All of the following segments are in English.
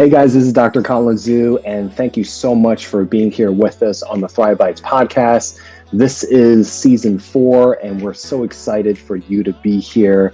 Hey guys, this is Dr. Colin Zhu, and thank you so much for being here with us on the Thrive Bites podcast. This is season 4, and we're so excited for you to be here.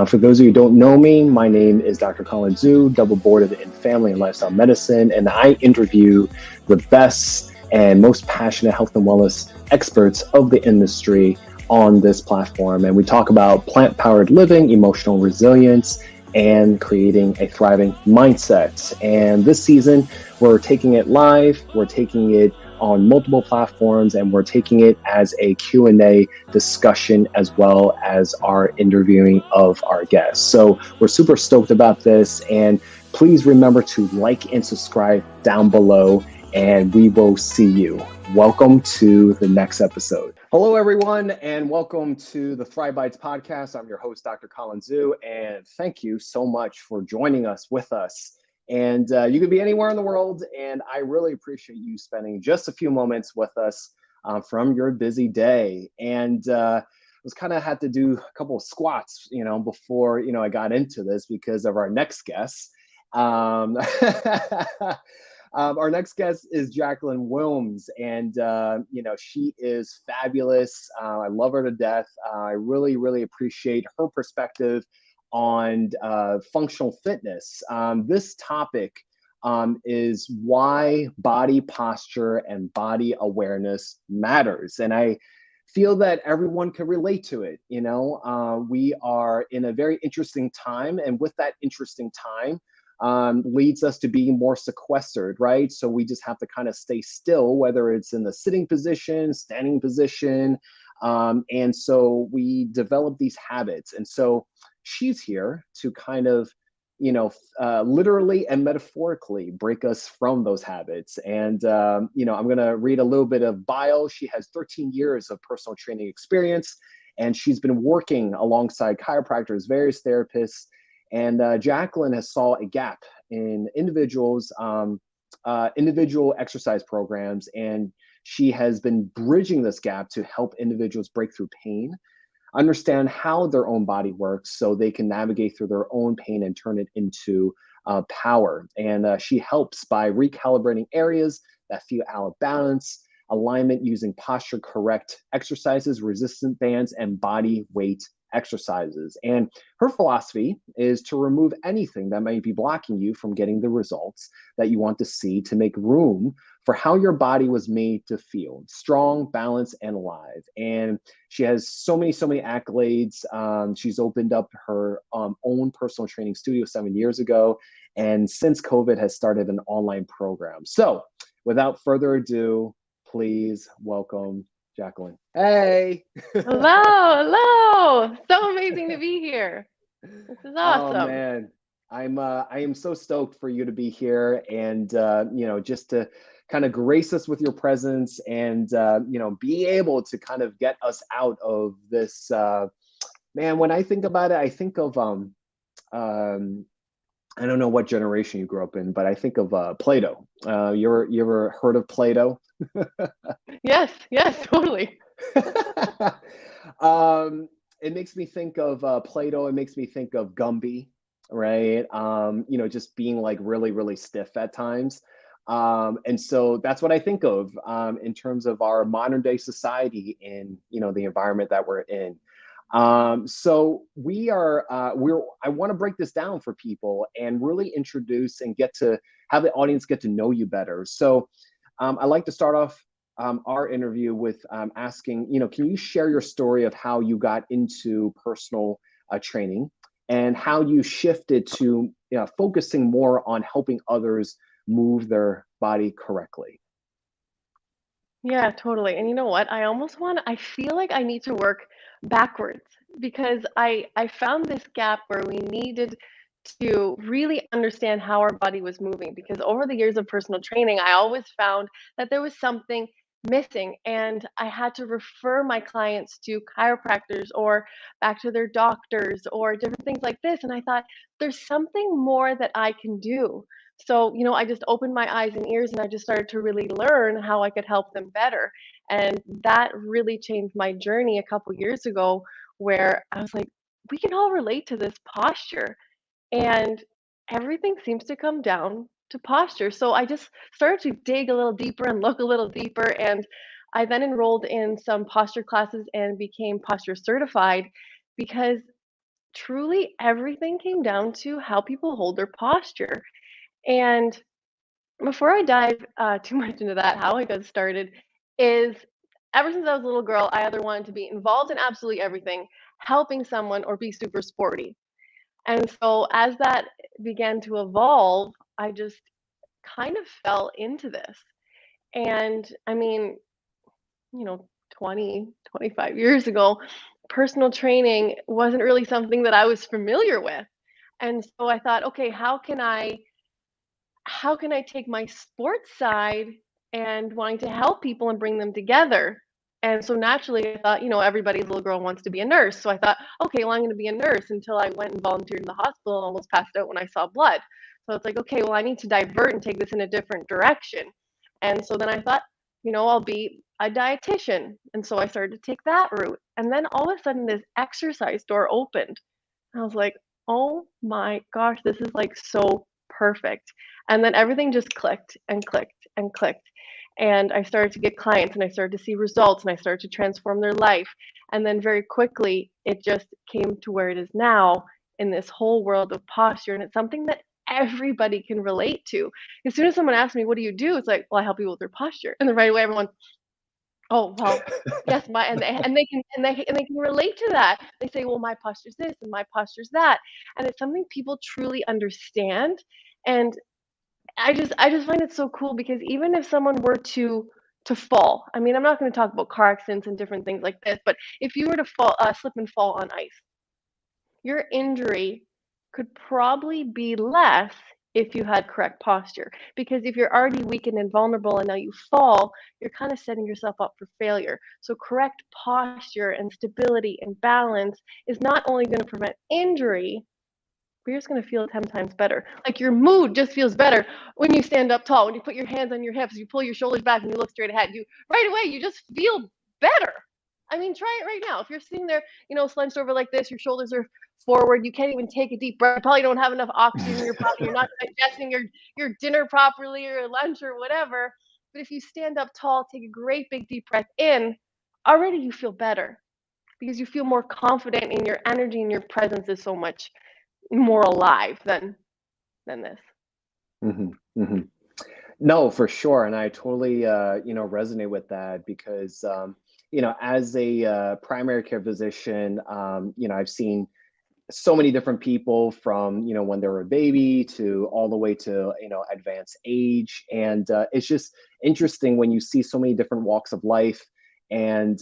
For those of you who don't know me, my name is Dr. Colin Zhu, double boarded in family and lifestyle medicine, and I interview the best and most passionate health and wellness experts of the industry on this platform. And we talk about plant-powered living, emotional resilience, and creating a thriving mindset. And this season, we're taking it live, we're taking it on multiple platforms, and we're taking it as a Q&A discussion as well as our interviewing of our guests. So we're super stoked about this, and please remember to like and subscribe down below, and we will see you. Welcome to the next episode. Hello, everyone, and welcome to the Thrive Bites podcast. I'm your host, Dr. Colin Zhu, and thank you so much for joining us with us. And you could be anywhere in the world, and I really appreciate you spending just a few moments with us from your busy day. And I was kind of had to do a couple of squats, before, I got into this because of our next guest. Our next guest is Jaclyn Willms, and she is fabulous. I love her to death. I really, really appreciate her perspective on functional fitness. This topic is why body posture and body awareness matters, and I feel that everyone can relate to it. We are in a very interesting time, and with that interesting time, leads us to being more sequestered, right? So we just have to kind of stay still, whether it's in the sitting position, standing position. And so we develop these habits. And so she's here to kind of, literally and metaphorically break us from those habits. And, I'm going to read a little bit of bio. She has 13 years of personal training experience, and she's been working alongside chiropractors, various therapists. And Jaclyn has saw a gap in individual exercise programs, and she has been bridging this gap to help individuals break through pain, understand how their own body works so they can navigate through their own pain and turn it into power. And she helps by recalibrating areas that feel out of balance, alignment using posture correct exercises, resistance bands, and body weight exercises. And her philosophy is to remove anything that might be blocking you from getting the results that you want to see, to make room for how your body was made to feel strong, balanced, and alive. And she has so many accolades. She's opened up her own personal training studio 7 years ago, and since COVID has started an online program. So without further ado, please welcome Jaclyn. Hey. Hello. So amazing to be here. This is awesome. Oh man, I am so stoked for you to be here, and just to kind of grace us with your presence, and be able to kind of get us out of this. Man, when I think about it, I think of I don't know what generation you grew up in, but I think of Play-Doh. You ever heard of Play-Doh? Yes, totally. It makes me think of Play-Doh. It makes me think of Gumby, right? Just being like really, really stiff at times. And so that's what I think of in terms of our modern day society and, the environment that we're in. So I want to break this down for people and really introduce and get to have the audience get to know you better. So I like to start off our interview with asking, can you share your story of how you got into personal training and how you shifted to focusing more on helping others move their body correctly? Yeah, totally. And you know what? I feel like I need to work backwards, because I found this gap where we needed to really understand how our body was moving, because over the years of personal training, I always found that there was something missing, and I had to refer my clients to chiropractors or back to their doctors or different things like this. And I thought, there's something more that I can do. So, I just opened my eyes and ears, and I just started to really learn how I could help them better. And that really changed my journey a couple years ago, where I was like, we can all relate to this posture. And everything seems to come down to posture. So I just started to dig a little deeper and look a little deeper. And I then enrolled in some posture classes and became posture certified because truly everything came down to how people hold their posture. And before I dive too much into that, how I got started is ever since I was a little girl, I either wanted to be involved in absolutely everything, helping someone, or be super sporty. And so as that began to evolve, I just kind of fell into this. And I mean, 20, 25 years ago, personal training wasn't really something that I was familiar with. And so I thought, okay, how can I take my sports side and wanting to help people and bring them together? And so naturally, I thought, everybody's little girl wants to be a nurse. So I thought, okay, well, I'm going to be a nurse until I went and volunteered in the hospital and almost passed out when I saw blood. So it's like, okay, well, I need to divert and take this in a different direction. And so then I thought, I'll be a dietitian. And so I started to take that route. And then all of a sudden, this exercise door opened. I was like, oh my gosh, this is like so perfect. And then everything just clicked and clicked and clicked. And I started to get clients and I started to see results and I started to transform their life. And then very quickly, it just came to where it is now in this whole world of posture. And it's something that everybody can relate to. As soon as someone asks me, what do you do? It's like, well, I help people with their posture. And then right away, everyone, oh, well, yes, and they can relate to that. They say, well, my posture's this and my posture's that. And it's something people truly understand. And I just find it so cool because even if someone were to fall, I mean, I'm not going to talk about car accidents and different things like this, but if you were to fall, slip and fall on ice, your injury could probably be less if you had correct posture. Because if you're already weakened and vulnerable and now you fall, you're kind of setting yourself up for failure. So correct posture and stability and balance is not only going to prevent injury, but you're just going to feel 10 times better. Like your mood just feels better when you stand up tall, when you put your hands on your hips, you pull your shoulders back and you look straight ahead. You right away, you just feel better. I mean, try it right now. If you're sitting there, slunched over like this, your shoulders are forward, you can't even take a deep breath. You probably don't have enough oxygen in your body. You're not digesting your dinner properly or lunch or whatever. But if you stand up tall, take a great big deep breath in, already you feel better because you feel more confident in your energy and your presence is so much more alive than this. hmm hmm No, for sure. And I totally, resonate with that because, as a primary care physician, I've seen so many different people from, when they were a baby to all the way to, advanced age. And it's just interesting when you see so many different walks of life. And,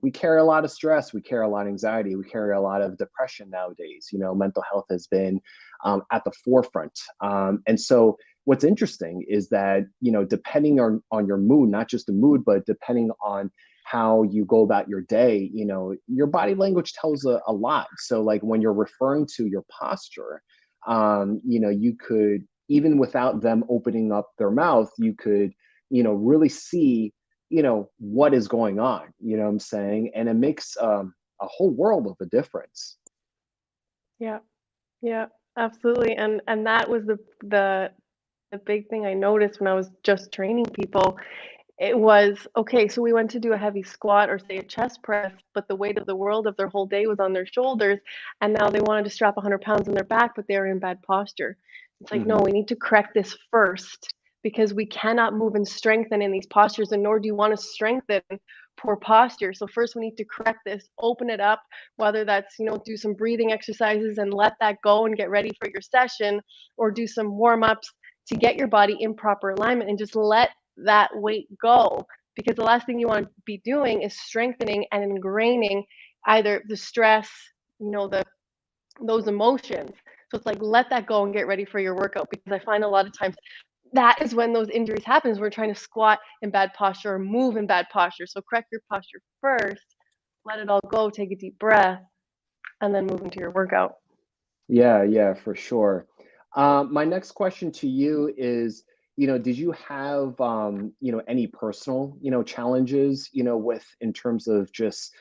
we carry a lot of stress, we carry a lot of anxiety, we carry a lot of depression nowadays. Mental health has been at the forefront. And so what's interesting is that, depending on your mood, not just the mood, but depending on how you go about your day, your body language tells a lot. So like when you're referring to your posture, you could, even without them opening up their mouth, you could, really see, what is going on, you know what I'm saying? And it makes a whole world of a difference. Yeah, yeah, absolutely. And that was the big thing I noticed when I was just training people. It was okay, so we went to do a heavy squat or say a chest press, but the weight of the world of their whole day was on their shoulders, and now they wanted to strap 100 pounds on their back, but they were in bad posture. It's like, no, hmm we need to correct this first because we cannot move and strengthen in these postures, and nor do you want to strengthen poor posture. So first we need to correct this, open it up, whether that's, do some breathing exercises and let that go and get ready for your session, or do some warm-ups to get your body in proper alignment and just let that weight go, because the last thing you want to be doing is strengthening and ingraining either the stress, the those emotions. So it's like let that go and get ready for your workout, because I find a lot of times that is when those injuries happen, is we're trying to squat in bad posture or move in bad posture. So correct your posture first, let it all go, take a deep breath, and then move into your workout. Yeah, for sure. My next question to you is, did you have, any personal, challenges, with in terms of just,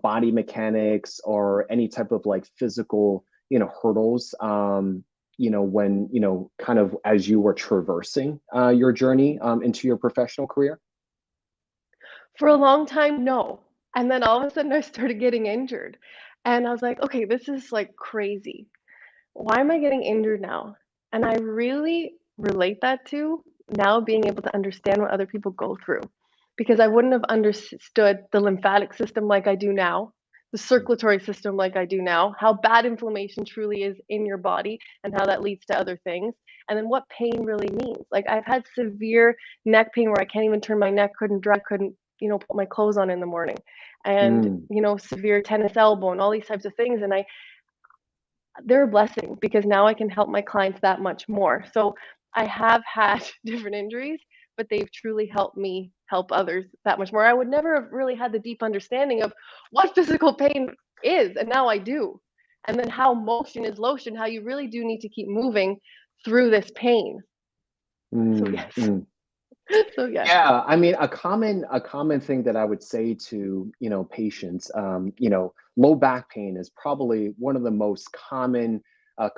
body mechanics or any type of like physical, hurdles, when, kind of as you were traversing your journey into your professional career? For a long time, no. And then all of a sudden I started getting injured. And I was like, okay, this is like crazy. Why am I getting injured now? And I really relate that to now being able to understand what other people go through because I wouldn't have understood the lymphatic system like I do now, the circulatory system like I do now, how bad inflammation truly is in your body and how that leads to other things, and then what pain really means. Like I've had severe neck pain where I can't even turn my neck, couldn't drive, couldn't, put my clothes on in the morning, and, Mm, severe tennis elbow and all these types of things. And they're a blessing because now I can help my clients that much more. So I have had different injuries, but they've truly helped me help others that much more. I would never have really had the deep understanding of what physical pain is, and now I do. And then how motion is lotion, how you really do need to keep moving through this pain. So mm, yes. mm. So yes. Yeah, I mean, a common thing that I would say to, patients, low back pain is probably one of the most common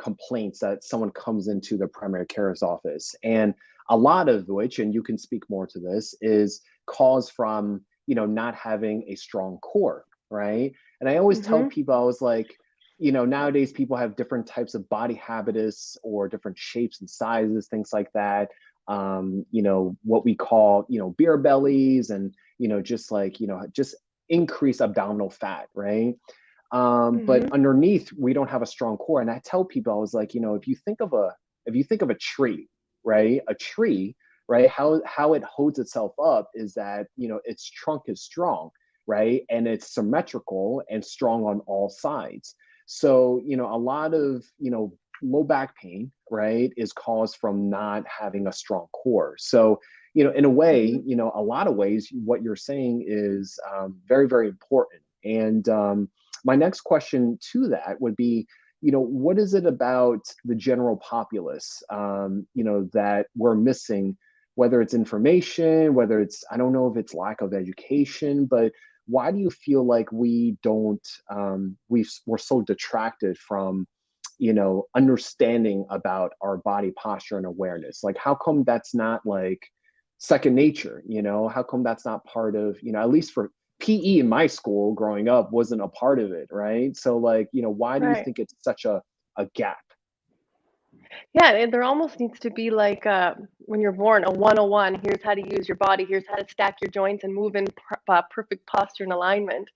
complaints that someone comes into the primary care's office. And a lot of which, and you can speak more to this, is caused from, not having a strong core, right? And I always tell Mhm. people, I was like, nowadays people have different types of body habitus or different shapes and sizes, things like that, what we call, beer bellies, and, just like, just increase abdominal fat, right? But Mhm. underneath, we don't have a strong core. And I tell people, I was like, if you think of a tree, right? A tree, right? How it holds itself up is that, its trunk is strong, right? And it's symmetrical and strong on all sides. So, a lot of, low back pain, right, is caused from not having a strong core. So, in a way, Mhm. a lot of ways, what you're saying is very, very important. And my next question to that would be, what is it about the general populace, that we're missing, whether it's information, whether it's, I don't know if it's lack of education, but why do you feel like we don't, we're so detracted from, understanding about our body posture and awareness? Like, how come that's not like second nature? How come that's not part of, at least for PE in my school growing up wasn't a part of it, right? So like, why do you Right. think it's such a gap? Yeah, and there almost needs to be like when you're born, a 101. Here's how to use your body. Here's how to stack your joints and move in perfect posture and alignment.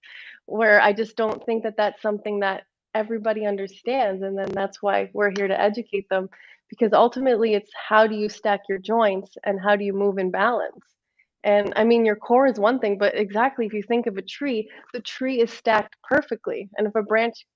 Where I just don't think that that's something that everybody understands. And then that's why we're here to educate them because ultimately it's how do you stack your joints and how do you move in balance. And I mean, your core is one thing, but exactly if you think of a tree, the tree is stacked perfectly. And if a branch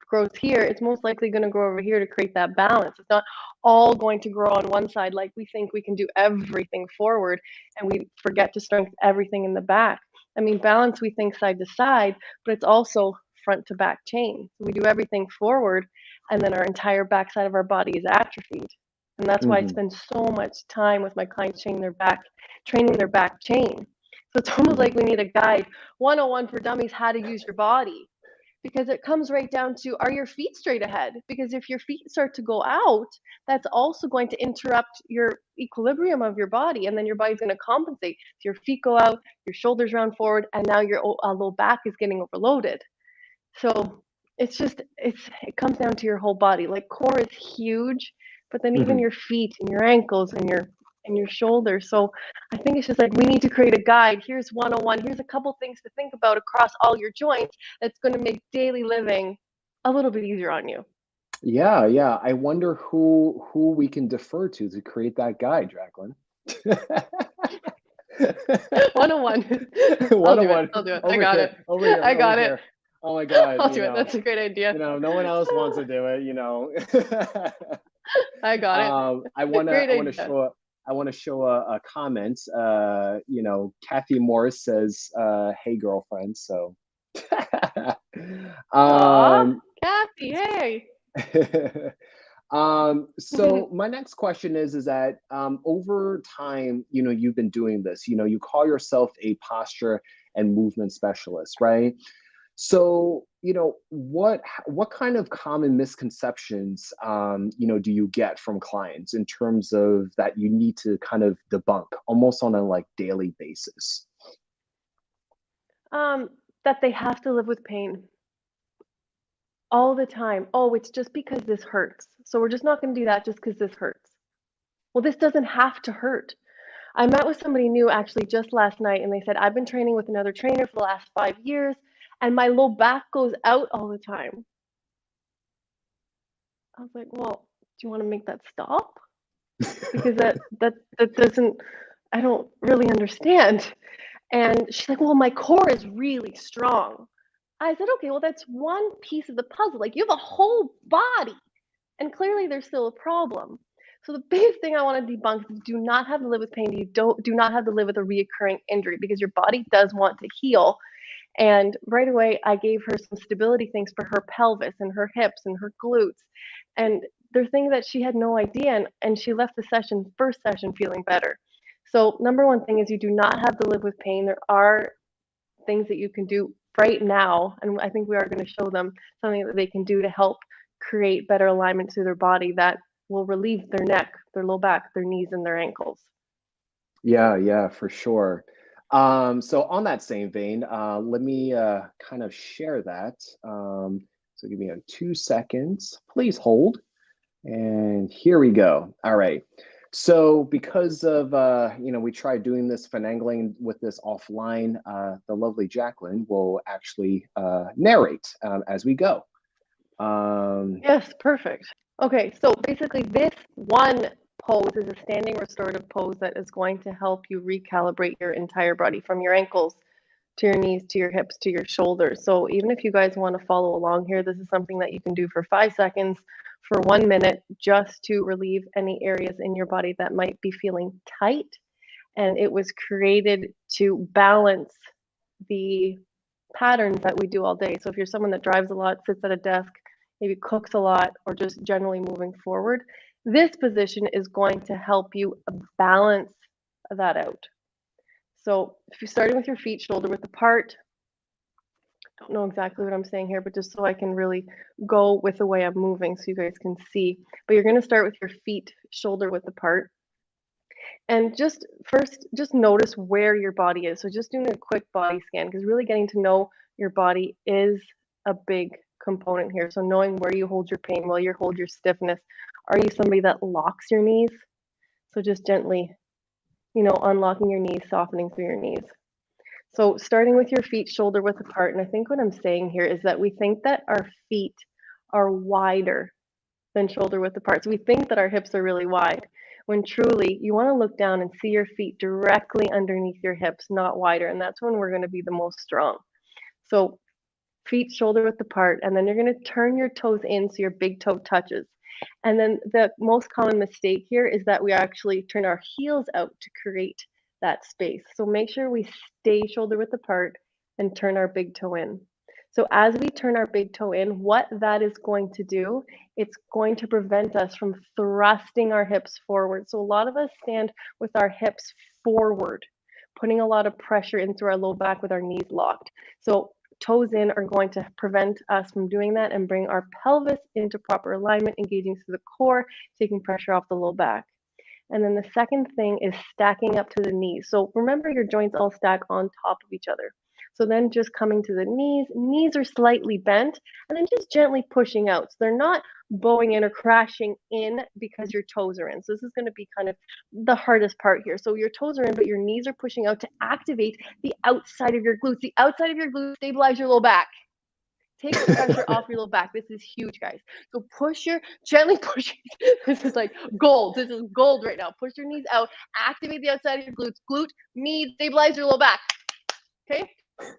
grows here, it's most likely going to grow over here to create that balance. It's not all going to grow on one side like we think we can do everything forward and we forget to strengthen everything in the back. I mean, balance we think side to side, but it's also front to back chain. So we do everything forward and then our entire back side of our body is atrophied. And that's why I Hmm. spend so much time with my clients training their back chain. So it's almost Hmm. like we need a guide 101 for dummies how to use your body because it comes right down to are your feet straight ahead? Because if your feet start to go out, that's also going to interrupt your equilibrium of your body, and then your body's going to compensate. So your feet go out, your shoulders round forward, and now your low back is getting overloaded. So it comes down to your whole body. Like core is huge, but then even Hmm. your feet and your ankles and your shoulders. So I think it's just like we need to create a guide. Here's 101. Here's a couple things to think about across all your joints that's going to make daily living a little bit easier on you. Yeah, yeah. I wonder who we can defer to create that guide, Jaclyn. 101. I'll One on do it. one I'll do it. I over got here, it. over here, I over got it. here. Oh my God, I'll do it. That's a great idea. no one else wants to do it, I got it. I wanna Great I wanna idea. show a comment. Kathy Morris says, "Hey girlfriend." So, Aw, um, Kathy, hey. so my next question is that over time, you've been doing this. You call yourself a posture and movement specialist, right? So, what kind of common misconceptions, do you get from clients in terms of that you need to kind of debunk almost on a like daily basis? Um, that they have to live with pain all the time. Oh, it's just because this hurts. So we're just not going to do that just because this hurts. Well, this doesn't have to hurt. I met with somebody new actually just last night, and they said, I've been training with another trainer for the last 5 years, and my low back goes out all the time. I was like, well, do you want to make that stop? Because that doesn't, I don't really understand. And she's like, well, my core is really strong. I said, okay, well, that's one piece of the puzzle. Like, you have a whole body, and clearly there's still a problem. So the biggest thing I want to debunk is do not have to live with pain. You do not have to live with a reoccurring injury, because your body does want to heal. And right away, I gave her some stability things for her pelvis and her hips and her glutes. And they're things that she had no idea. And she left the first session, feeling better. So, number one thing is you do not have to live with pain. There are things that you can do right now. And I think we are going to show them something that they can do to help create better alignment to their body that will relieve their neck, their low back, their knees, and their ankles. Yeah, yeah, for sure. So on that same vein, let me kind of share that. So give me 2 seconds. Please hold. And here we go. All right. So because of we tried doing this finagling with this offline, the lovely Jaclyn will actually narrate as we go. Yes, perfect. Okay, so basically this one pose is a standing restorative pose that is going to help you recalibrate your entire body from your ankles to your knees, to your hips, to your shoulders. So even if you guys want to follow along here, this is something that you can do for 5 seconds, for 1 minute, just to relieve any areas in your body that might be feeling tight. And it was created to balance the patterns that we do all day. So if you're someone that drives a lot, sits at a desk, maybe cooks a lot, or just generally moving forward, this position is going to help you balance that out. So if you're starting with your feet shoulder width apart, don't know exactly what I'm saying here, but just so I can really go with the way I'm moving so you guys can see. But you're going to start with your feet shoulder width apart. And just first, just notice where your body is. So just doing a quick body scan, because really getting to know your body is a big component here. So knowing where you hold your pain, where you hold your stiffness. Are you somebody that locks your knees? So just gently, unlocking your knees, softening through your knees. So starting with your feet shoulder width apart. And I think what I'm saying here is that we think that our feet are wider than shoulder width apart. So we think that our hips are really wide, when truly you want to look down and see your feet directly underneath your hips, not wider. And that's when we're going to be the most strong. So feet shoulder width apart, and then you're going to turn your toes in so your big toe touches. And then the most common mistake here is that we actually turn our heels out to create that space. So make sure we stay shoulder width apart and turn our big toe in. So as we turn our big toe in, what that is going to do, it's going to prevent us from thrusting our hips forward. So a lot of us stand with our hips forward, putting a lot of pressure into our low back with our knees locked. So toes in are going to prevent us from doing that and bring our pelvis into proper alignment, engaging through the core, taking pressure off the low back. And then the second thing is stacking up to the knees. So remember, your joints all stack on top of each other. So then just coming to the knees are slightly bent, and then just gently pushing out. So they're not bowing in or crashing in because your toes are in. So this is going to be kind of the hardest part here. So your toes are in, but your knees are pushing out to activate the outside of your glutes. The outside of your glutes stabilize your low back. Take the pressure off your low back. This is huge, guys. So gently push. This is like gold. This is gold right now. Push your knees out. Activate the outside of your glutes. Glute, knee, stabilize your low back. Okay?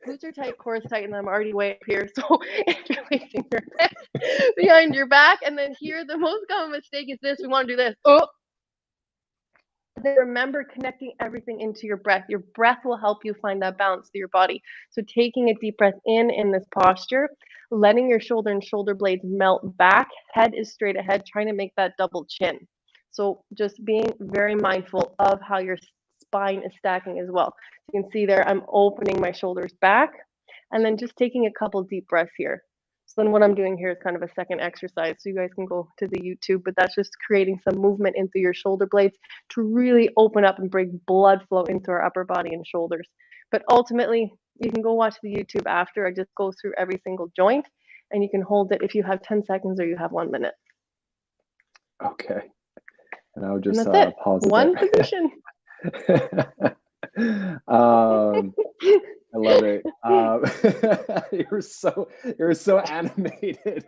Glutes are tight, core is tight, and I'm already way up here. So interlacing your hands behind your back. And then here, the most common mistake is this. We want to do this. Oh. Then remember connecting everything into your breath. Your breath will help you find that balance through your body. So taking a deep breath in this posture, letting your shoulder and shoulder blades melt back, head is straight ahead, trying to make that double chin. So just being very mindful of how your spine is stacking as well. You can see there, I'm opening my shoulders back, and then just taking a couple deep breaths here. So then what I'm doing here is kind of a second exercise. So you guys can go to the YouTube, but that's just creating some movement into your shoulder blades to really open up and bring blood flow into our upper body and shoulders. But ultimately, you can go watch the YouTube after. I just go through every single joint, and you can hold it if you have 10 seconds or you have 1 minute. Okay. And I'll And just that's it. pause it One there. position. I love it. You're so animated.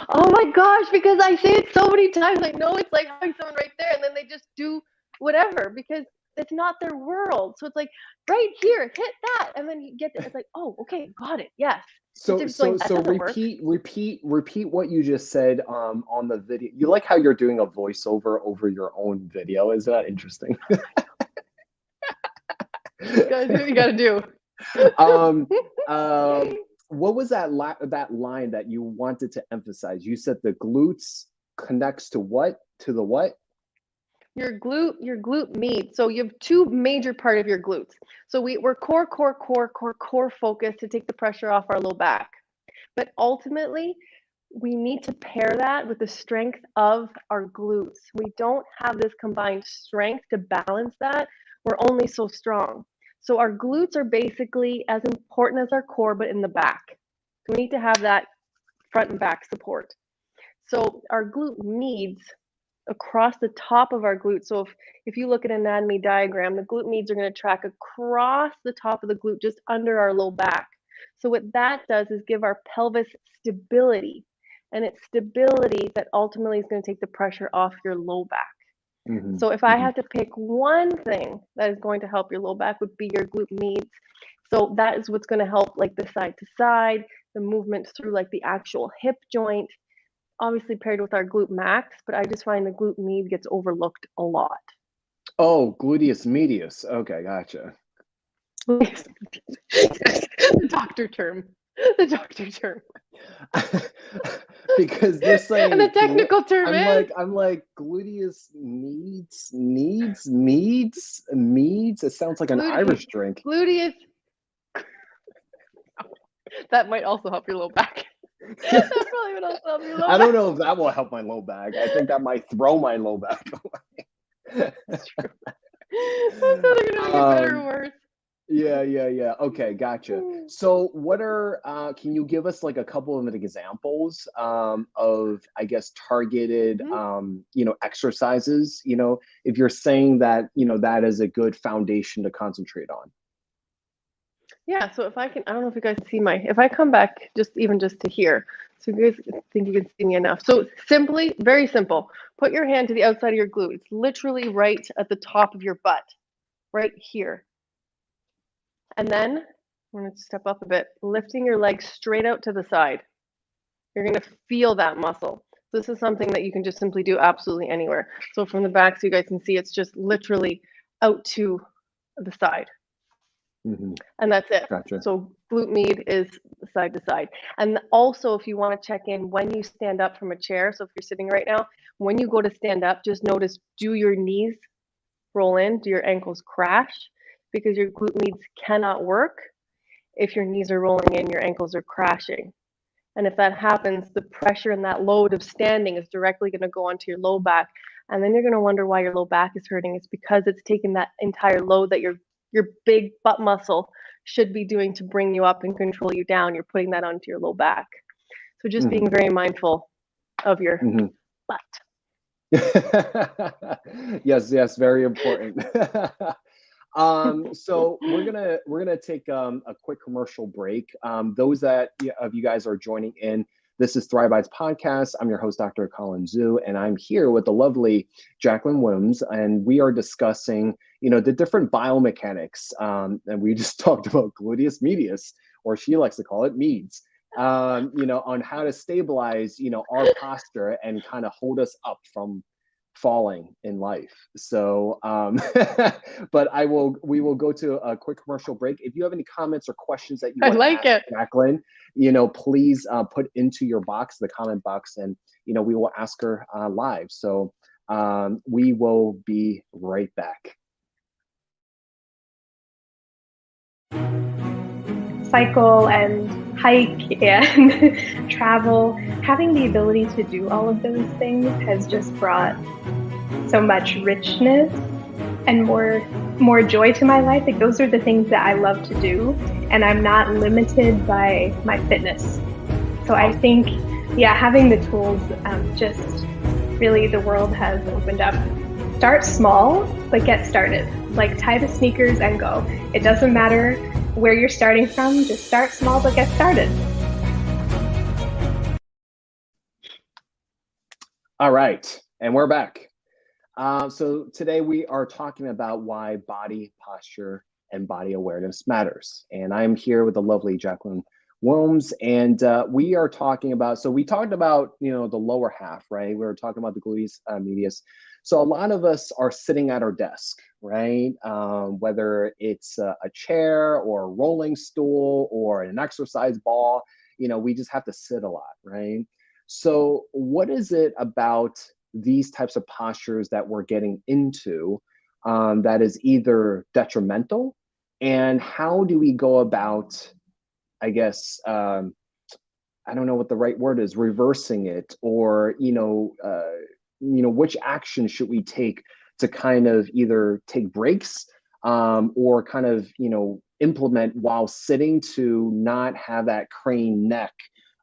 Oh my gosh, because I say it so many times. I know it's like having someone right there, and then they just do whatever because it's not their world. So it's like right here, hit that, and then you get it. It's like, oh, okay, got it. Yes. So Like, repeat what you just said on the video. You like how you're doing a voiceover over your own video? Is that interesting? You gotta do what you gotta do. What was that line that you wanted to emphasize? You said the glutes connects to what? To the what? Your glute med. So you have two major part of your glutes. So we're core focused to take the pressure off our low back. But ultimately, we need to pair that with the strength of our glutes. We don't have this combined strength to balance that. We're only so strong. So our glutes are basically as important as our core, but in the back. So we need to have that front and back support. So our glute meads across the top of our glute. So if you look at an anatomy diagram, the glute meads are going to track across the top of the glute, just under our low back. So what that does is give our pelvis stability, and it's stability that ultimately is going to take the pressure off your low back. Mm-hmm. So if I had to pick one thing that is going to help your low back would be your glute meads. So that is what's going to help like the side to side, the movement through like the actual hip joint, obviously paired with our glute max, but I just find the glute med gets overlooked a lot. Oh, gluteus medius. Okay, gotcha. The doctor term. The doctor term. Because they're saying, and the technical term I'm like gluteus meads. It sounds like an Irish drink. Gluteus. That might also help your low back. That probably would also help your low back. I don't know if that will help my low back. I think that might throw my low back away. That's true. That's either gonna make it better or worse. Yeah. Okay, gotcha. So what are, can you give us like a couple of examples of, I guess, targeted, exercises, if you're saying that, that is a good foundation to concentrate on? Yeah, so if I can, I don't know if you guys see if I come back just to here, so you guys think you can see me enough. So simply, very simple, put your hand to the outside of your glute. It's literally right at the top of your butt, right here. And then, I'm going to step up a bit, lifting your leg straight out to the side. You're going to feel that muscle. This is something that you can just simply do absolutely anywhere. So from the back, so you guys can see, it's just literally out to the side. Mm-hmm. And that's it. Gotcha. So glute med is side to side. And also, if you want to check in when you stand up from a chair, so if you're sitting right now, when you go to stand up, just notice, do your knees roll in? Do your ankles crash? Because your glute meds cannot work if your knees are rolling in, your ankles are crashing. And if that happens, the pressure and that load of standing is directly going to go onto your low back. And then you're going to wonder why your low back is hurting. It's because it's taken that entire load that your big butt muscle should be doing to bring you up and control you down. You're putting that onto your low back. So just being very mindful of your butt. Yes, very important. So we're gonna take a quick commercial break. Those of you guys are joining in, this is Thrive Bites Podcast. I'm your host, Dr. Colin Zhu, and I'm here with the lovely Jaclyn Willms, and we are discussing, the different biomechanics. And we just talked about gluteus medius, or she likes to call it meads. On how to stabilize, our posture and kind of hold us up from falling in life. So, but we will go to a quick commercial break. If you have any comments or questions that you want to ask Jaclyn, please put into your box, the comment box, and, we will ask her live. So we will be right back. cycle and hike and travel, having the ability to do all of those things has just brought so much richness and more joy to my life. Like, those are the things that I love to do, and I'm not limited by my fitness. So I think, yeah, having the tools, just really, the world has opened up. Start small, but get started. Like, tie the sneakers and go. It doesn't matter where you're starting from, just start small, but get started. All right, and we're back. So today we are talking about why body posture and body awareness matters. And I'm here with the lovely Jaclyn Willms, and we are talking about, so we talked about, the lower half, right? We were talking about the gluteus medius. So a lot of us are sitting at our desk, right? Whether it's a chair or a rolling stool or an exercise ball, we just have to sit a lot, right? So what is it about these types of postures that we're getting into that is either detrimental, and how do we go about, I guess, I don't know what the right word is, reversing it, or, which action should we take to kind of either take breaks or kind of, implement while sitting to not have that crane neck,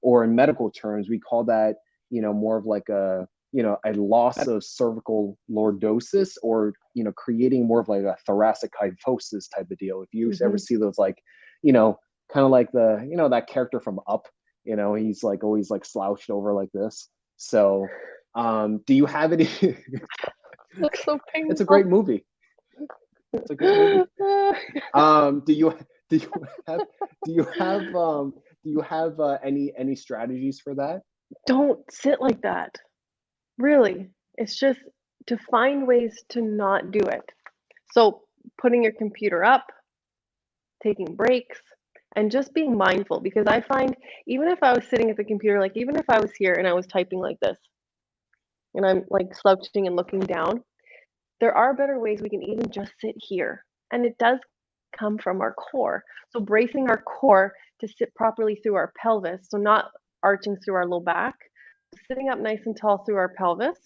or in medical terms, we call that, more of like a loss of cervical lordosis, or, creating more of like a thoracic kyphosis type of deal. If you ever see those, like, kind of like the, that character from Up, he's like always like slouched over like this. So, do you have any? Looks so painful. It's a great movie. It's a good movie. Do you have any strategies for that? Don't sit like that. Really. It's just to find ways to not do it. So putting your computer up, taking breaks, and just being mindful, because I find even if I was sitting at the computer, like even if I was here and I was typing like this, and I'm like slouching and looking down, there are better ways we can even just sit here. And it does come from our core. So bracing our core to sit properly through our pelvis, so not arching through our low back, sitting up nice and tall through our pelvis,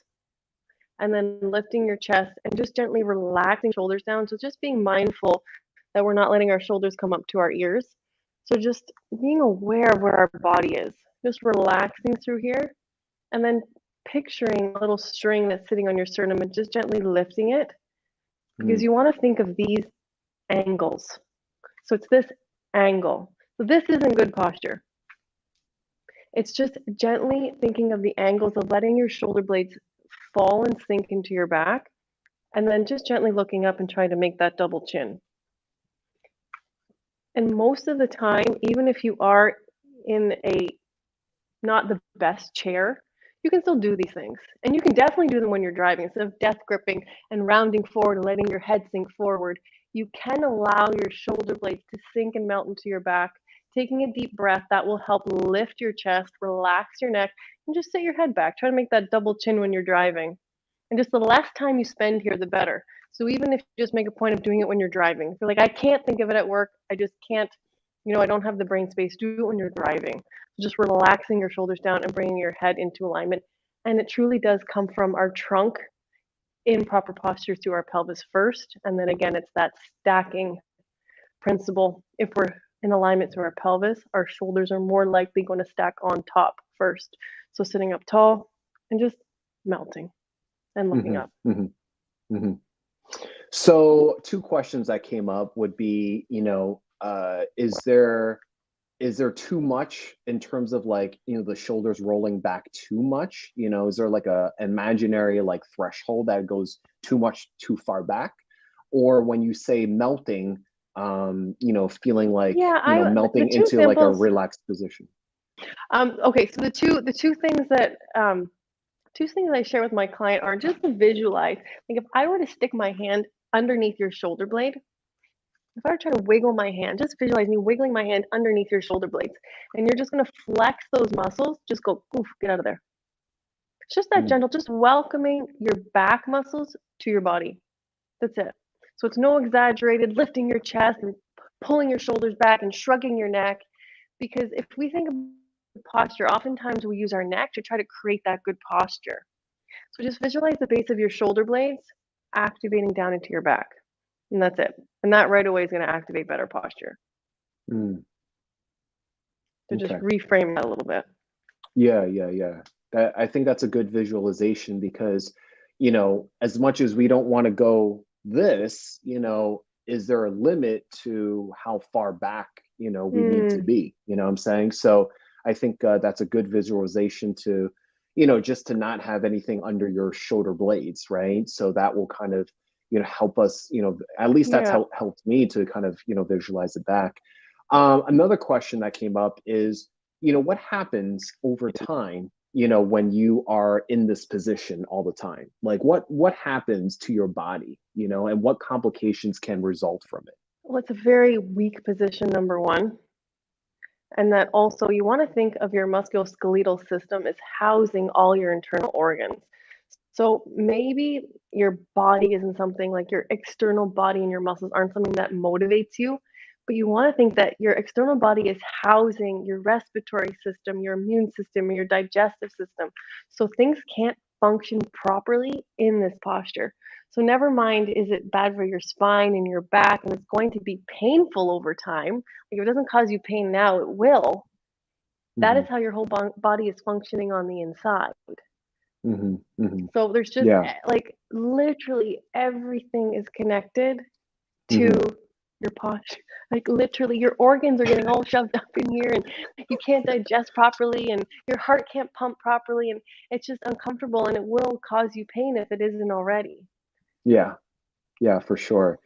and then lifting your chest and just gently relaxing shoulders down. So just being mindful that we're not letting our shoulders come up to our ears. So just being aware of where our body is, just relaxing through here, and then picturing a little string that's sitting on your sternum and just gently lifting it, because you want to think of these angles. So it's this angle. So this isn't good posture. It's just gently thinking of the angles of letting your shoulder blades fall and sink into your back, and then just gently looking up and trying to make that double chin. And most of the time, even if you are in a not the best chair, you can still do these things. And you can definitely do them when you're driving. Instead of death gripping and rounding forward and letting your head sink forward, you can allow your shoulder blades to sink and melt into your back. Taking a deep breath, that will help lift your chest, relax your neck, and just sit your head back. Try to make that double chin when you're driving. And just the less time you spend here, the better. So even if you just make a point of doing it when you're driving, if you're like, I can't think of it at work, I just can't, I don't have the brain space, do it when you're driving. Just relaxing your shoulders down and bringing your head into alignment. And it truly does come from our trunk in proper posture through our pelvis first. And then again, it's that stacking principle. If we're in alignment through our pelvis, our shoulders are more likely going to stack on top first. So sitting up tall and just melting and looking up. So 2 questions that came up would be, is there too much in terms of, like, the shoulders rolling back too much? Is there like a imaginary like threshold that goes too much too far back? Or when you say melting, feeling like, melting into like a relaxed position? Okay, so the two things that two things I share with my client are just to visualize. Like if I were to stick my hand underneath your shoulder blade, if I were to try to wiggle my hand, just visualize me wiggling my hand underneath your shoulder blades, and you're just going to flex those muscles, just go, oof, get out of there. It's just that gentle, just welcoming your back muscles to your body. That's it. So it's no exaggerated lifting your chest and pulling your shoulders back and shrugging your neck. Because if we think of posture, oftentimes we use our neck to try to create that good posture. So just visualize the base of your shoulder blades activating down into your back. And that's it. And that right away is going to activate better posture. Mm. So just Okay. reframe that a little bit. Yeah. I think that's a good visualization because, as much as we don't want to go this, is there a limit to how far back, we need to be? You know what I'm saying? So I think that's a good visualization to, just to not have anything under your shoulder blades, right? So that will kind of, help us, at least that's Yeah. helped me to kind of, visualize it back. Another question that came up is, what happens over time, when you are in this position all the time? Like what happens to your body, and what complications can result from it? Well, it's a very weak position, number one. And that also you want to think of your musculoskeletal system as housing all your internal organs. So maybe your body isn't something like your external body and your muscles aren't something that motivates you, but you want to think that your external body is housing your respiratory system, your immune system, your digestive system. So things can't function properly in this posture. So never mind, is it bad for your spine and your back, and it's going to be painful over time. Like if it doesn't cause you pain now, it will. That is Hmm. how your whole body is functioning on the inside. Hmm. Hmm. So there's just Yeah. like literally everything is connected to Hmm. your posture. Like literally your organs are getting all shoved up in here and you can't digest properly and your heart can't pump properly and it's just uncomfortable and it will cause you pain if it isn't already. Yeah. Yeah, for sure.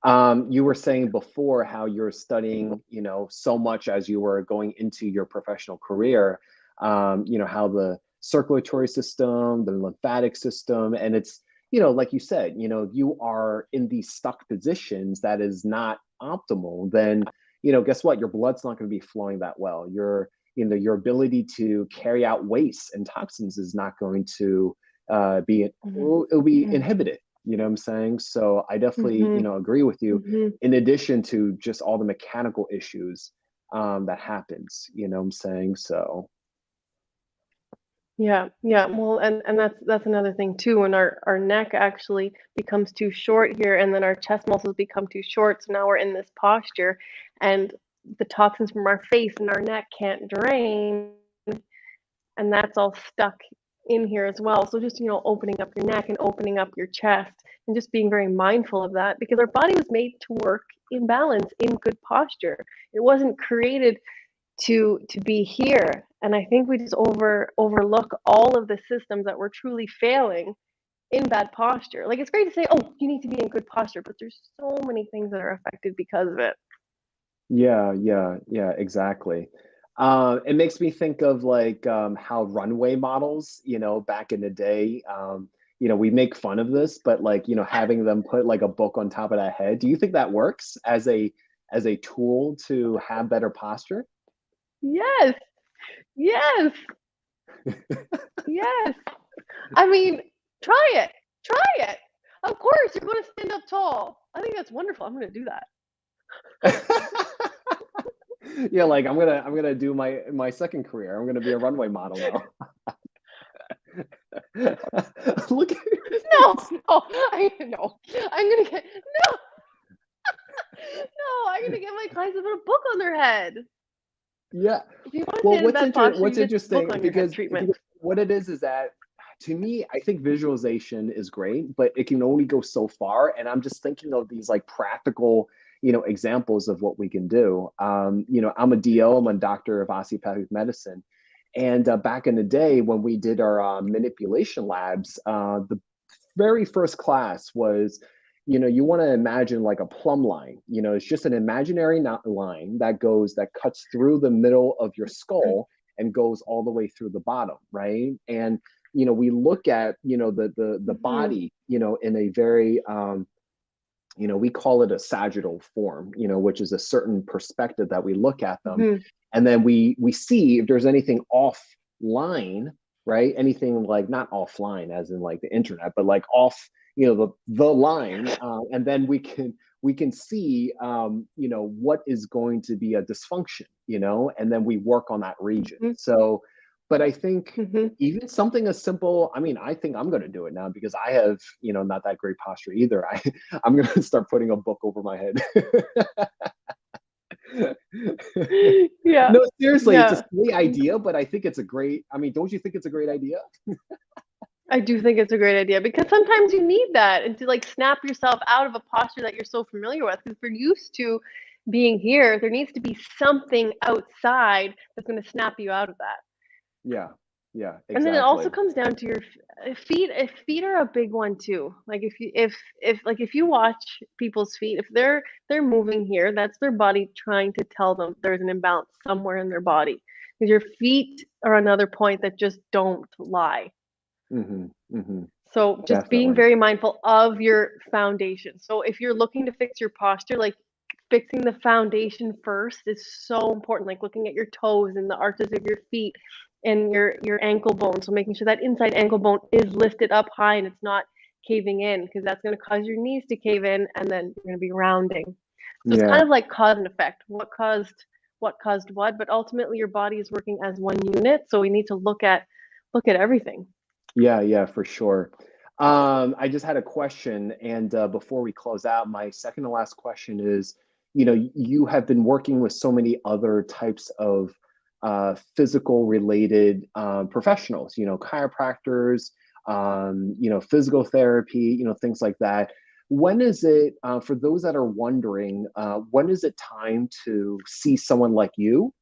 You were saying before how you're studying, so much as you were going into your professional career, how the circulatory system, the lymphatic system, and it's, like you said, you are in these stuck positions that is not optimal, then, guess what? Your blood's not going to be flowing that well. Your ability to carry out waste and toxins is not going to it'll be Mm-hmm. inhibited. You know what I'm saying? So I definitely, Mm-hmm. agree with you. Mm-hmm. In addition to just all the mechanical issues that happens, you know what I'm saying? So Yeah. Well, and that's another thing too. When our neck actually becomes too short here, and then our chest muscles become too short, so now we're in this posture, and the toxins from our face and our neck can't drain, and that's all stuck in here as well. So just opening up your neck and opening up your chest, and just being very mindful of that because our body was made to work in balance, in good posture. It wasn't created to be here. And I think we just overlook all of the systems that were truly failing in bad posture. Like it's great to say, oh, you need to be in good posture, but there's so many things that are affected because of it. yeah, exactly. It makes me think of like how runway models, back in the day, we make fun of this, but like, having them put like a book on top of that head. Do you think that works as a tool to have better posture? Yes, yes, yes. I mean, try it. Try it. Of course, you're going to stand up tall. I think that's wonderful. I'm going to do that. Yeah, like I'm gonna do my second career. I'm gonna be a runway model now. Look at your No, face. no, no. I'm going to get, no, no, I'm going to get my clients to put a book on their head. Yeah. If you want to Well, stand in bad posture, what's you get a book interesting on your head because treatment. what it is that to me, I think visualization is great, but it can only go so far. And I'm just thinking of these like practical, examples of what we can do. I'm a DO, I'm a doctor of osteopathic medicine. And back in the day when we did our manipulation labs, the very first class was, you want to imagine like a plumb line. It's just an imaginary line that cuts through the middle of your skull and goes all the way through the bottom, right? And we look at the Hmm. body, in a very we call it a sagittal form, which is a certain perspective that we look at them, Hmm. and then we see if there's anything offline, right? Anything like not offline as in like the internet, but like off, the line, and then we can see, what is going to be a dysfunction, and then we work on that region. Mhm. So, but I think Mhm. even something as simple, I mean, I think I'm going to do it now because I have, not that great posture either. I'm going to start putting a book over my head. Yeah. No, seriously, it's a Yeah. silly idea, but I think it's a great, I mean, don't you think it's a great idea? I do think it's a great idea because sometimes you need that and to like snap yourself out of a posture that you're so familiar with. Because if you're used to being here, there needs to be something outside that's going to snap you out of that. Yeah, yeah, And then it also exactly. comes down to your feet. If feet are a big one too. Like if you watch people's feet, if they're moving here, that's their body trying to tell them there's an imbalance somewhere in their body. Because your feet are another point that just don't lie. Hmm. Hmm. So just being Definitely. very mindful of your foundation. So if you're looking to fix your posture, like fixing the foundation first is so important. Like looking at your toes and the arches of your feet and your ankle bone. So making sure that inside ankle bone is lifted up high and it's not caving in because that's going to cause your knees to cave in and then you're going to be rounding. So it's kind Yeah, of like cause and effect. What caused what, but ultimately your body is working as one unit. So we need to look at everything. yeah, yeah, for sure. I just had a question, and before we close out, my second to last question is, you have been working with so many other types of physical related professionals, chiropractors, physical therapy, things like that. When is it, for those that are wondering, when is it time to see someone like you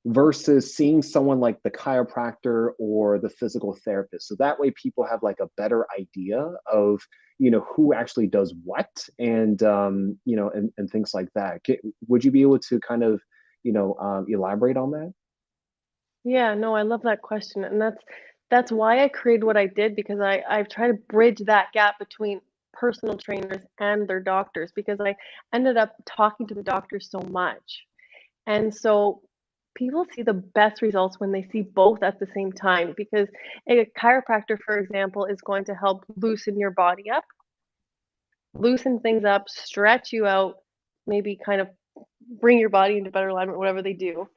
versus seeing someone like the chiropractor or the physical therapist? So that way people have like a better idea of, who actually does what, and and things like that. Would you be able to kind of, elaborate on that? Yeah, no, I love that question, and that's why I created what I did because I've tried to bridge that gap between personal trainers and their doctors because I ended up talking to the doctors so much. And so people see the best results when they see both at the same time because a chiropractor, for example, is going to help loosen your body up, loosen things up, stretch you out, maybe kind of bring your body into better alignment, whatever they do.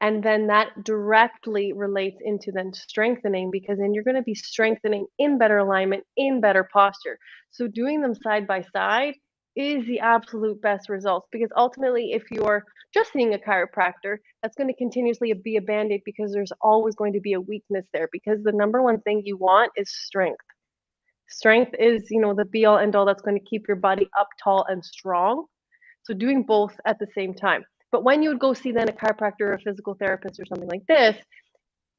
And then that directly relates into then strengthening because then you're going to be strengthening in better alignment, in better posture. So doing them side by side is the absolute best results because ultimately, if you're just seeing a chiropractor, that's going to continuously be a band-aid because there's always going to be a weakness there because the number one thing you want is strength. Strength is, the be all end all that's going to keep your body up tall and strong. So doing both at the same time. But when you would go see then a chiropractor or a physical therapist or something like this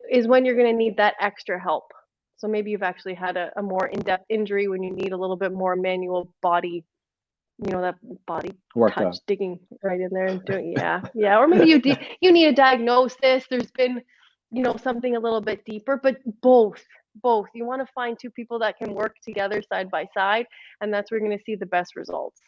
is when you're going to need that extra help. So maybe you've actually had a more in-depth injury when you need a little bit more manual body, that body touch, Workup. digging right in there and doing, yeah. Or maybe you need a diagnosis. There's been, something a little bit deeper, but both. You want to find two people that can work together side by side, and that's where you're going to see the best results.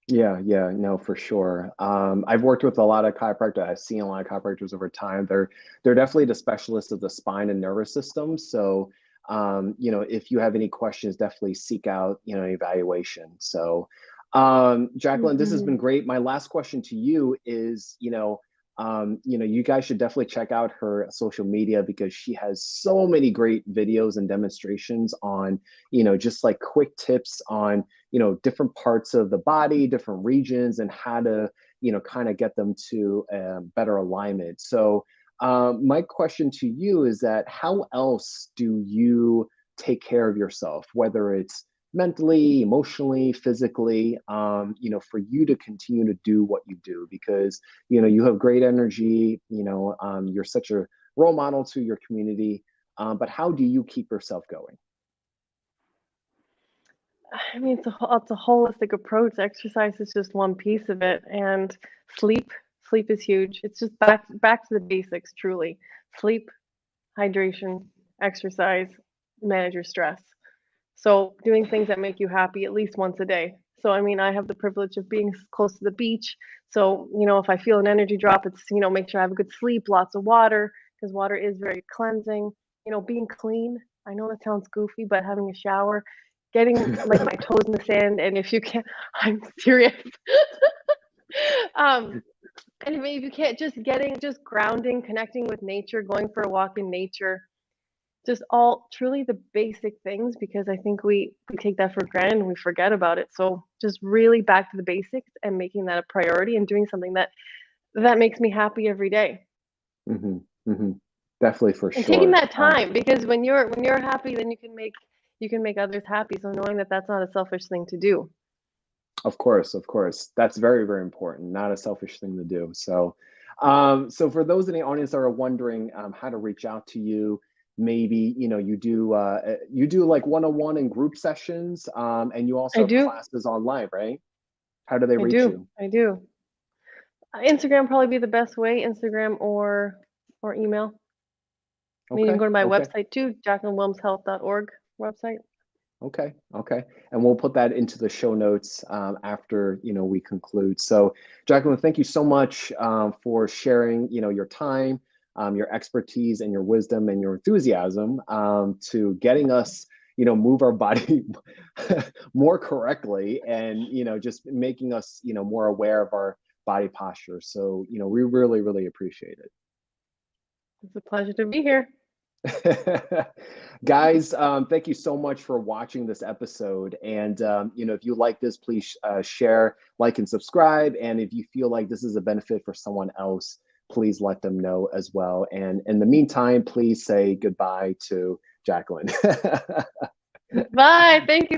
Yeah, yeah, no, for sure. I've worked with a lot of chiropractors. I've seen a lot of chiropractors over time. They're definitely the specialists of the spine and nervous system. So, if you have any questions, definitely seek out, evaluation. So, Jaclyn, this has Mm-hmm. been great. My last question to you is, you guys should definitely check out her social media because she has so many great videos and demonstrations on, just like quick tips on, different parts of the body, different regions, and how to, kind of get them to better alignment. So, my question to you is that how else do you take care of yourself, whether it's mentally, emotionally, physically, for you to continue to do what you do? Because, you have great energy, you're such a role model to your community. But how do you keep yourself going? I mean, it's a holistic approach. Exercise is just one piece of it, and sleep sleep is huge. It's just back to the basics, truly. Sleep, hydration, exercise, manage your stress. So doing things that make you happy at least once a day. So I mean, I have the privilege of being close to the beach. So, if I feel an energy drop, it's, make sure I have a good sleep, lots of water, because water is very cleansing. Being clean. I know that sounds goofy, but having a shower, getting like my toes in the sand. And if you can't, I'm serious. And if you can't, just grounding, connecting with nature, going for a walk in nature, just all truly the basic things, because I think we take that for granted and we forget about it. So just really back to the basics and making that a priority and doing something that makes me happy every day. Mm-hmm. Mm-hmm. Definitely, for sure. And taking that time, because when you're happy, then you can make others happy. So knowing that that's not a selfish thing to do. Of course. That's very, very important. Not a selfish thing to do. So, so for those in the audience that are wondering how to reach out to you, maybe you do like one-on-one and group sessions, and you also have classes online, right? How do they reach you? I do. Instagram probably be the best way. Instagram or email. I mean, you can go to my website too, jaclynwillmshealth.org website. Okay. And we'll put that into the show notes after we conclude. So, Jaclyn, thank you so much for sharing your time, your expertise, and your wisdom and your enthusiasm to getting us move our body more correctly, and just making us more aware of our body posture. So we really, really appreciate it. It's a pleasure to be here. Guys, thank you so much for watching this episode. And, if you like this, please share, like, and subscribe. And if you feel like this is a benefit for someone else, please let them know as well. And in the meantime, please say goodbye to Jaclyn. Bye. Thank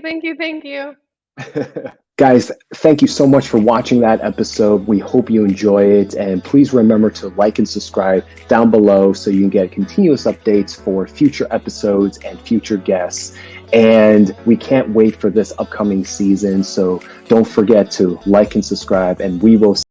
you. Guys, thank you so much for watching that episode. We hope you enjoy it. And please remember to like and subscribe down below so you can get continuous updates for future episodes and future guests. And we can't wait for this upcoming season. So don't forget to like and subscribe, and we will